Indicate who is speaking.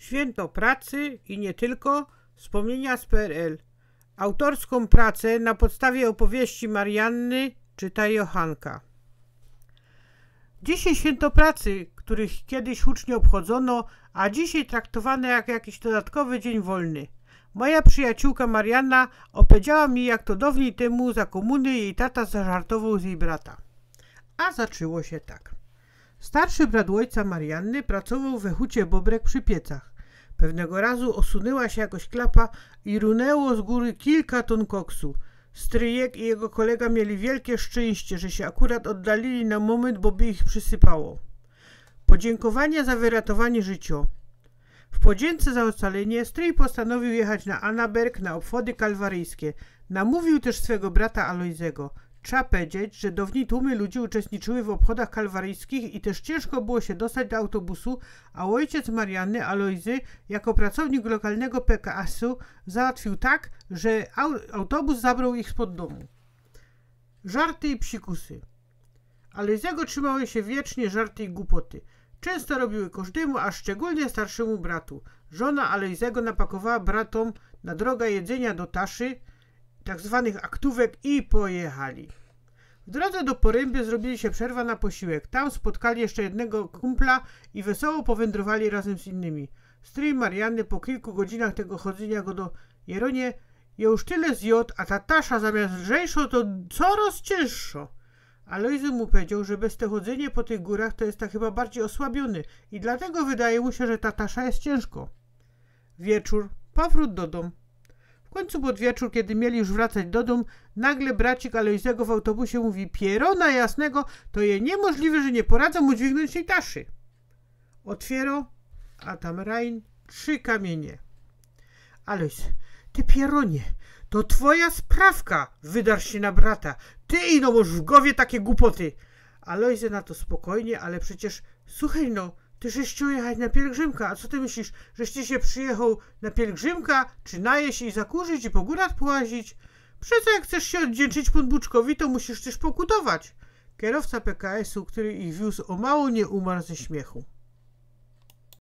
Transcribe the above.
Speaker 1: Święto pracy i nie tylko, wspomnienia z PRL. Autorską pracę na podstawie opowieści Marianny czyta Jochanka. Dzisiaj święto pracy, których kiedyś hucznie obchodzono, a dzisiaj traktowane jak jakiś dodatkowy dzień wolny. Moja przyjaciółka Marianna opowiedziała mi, jak to dawniej temu za komuny jej tata zażartował z jej brata. A zaczęło się tak. Starszy brat ojca Marianny pracował we hucie Bobrek przy piecach. Pewnego razu osunęła się jakoś klapa i runęło z góry kilka ton koksu. Stryjek i jego kolega mieli wielkie szczęście, że się akurat oddalili na moment, bo by ich przysypało. Podziękowania za wyratowanie życia. W podzięce za ocalenie stryj postanowił jechać na Annaberg na obchody kalwaryjskie. Namówił też swego brata Alojzego. Trzeba powiedzieć, że dawniej tłumy ludzi uczestniczyły w obchodach kalwaryjskich i też ciężko było się dostać do autobusu, a ojciec Marianny, Alojzy, jako pracownik lokalnego PKS-u załatwił tak, że autobus zabrał ich spod domu. Żarty i psikusy. Alojzego trzymały się wiecznie żarty i głupoty. Często robiły każdemu, a szczególnie starszemu bratu. Żona Alojzego napakowała bratom na drogę jedzenia do taszy, tak zwanych aktówek i pojechali. W drodze do Poręby zrobili się przerwa na posiłek. Tam spotkali jeszcze jednego kumpla i wesoło powędrowali razem z innymi. Stryj Marianny po kilku godzinach tego chodzenia go do Jeronie już tyle zjadł, a ta tasza zamiast lżejsza to coraz cięższa. Alojzy mu powiedział, że bez te chodzenie po tych górach to jest tak chyba bardziej osłabiony i dlatego wydaje mu się, że ta tasza jest ciężko. Wieczór, powrót do domu. W końcu pod wieczór, kiedy mieli już wracać do domu, nagle bracik Alojzego w autobusie mówi: Pierona jasnego, to je niemożliwe, że nie poradzą mu dźwignąć tej taszy. Otwiero, a tam Rajn 3 kamienie. Alojz, ty Pieronie, to twoja sprawka, wydarz się na brata. Ty ino masz w głowie takie głupoty. Alojzy na to spokojnie, ale przecież, słuchaj no, ty żeś chciał jechać na pielgrzymkę, a co ty myślisz, żeś ty się przyjechał na pielgrzymka, czy najeść i zakurzyć i po górach połazić? Przecież jak chcesz się oddzięczyć Pan Buczkowi, to musisz też pokutować. Kierowca PKS-u, który ich wiózł, o mało nie umarł ze śmiechu.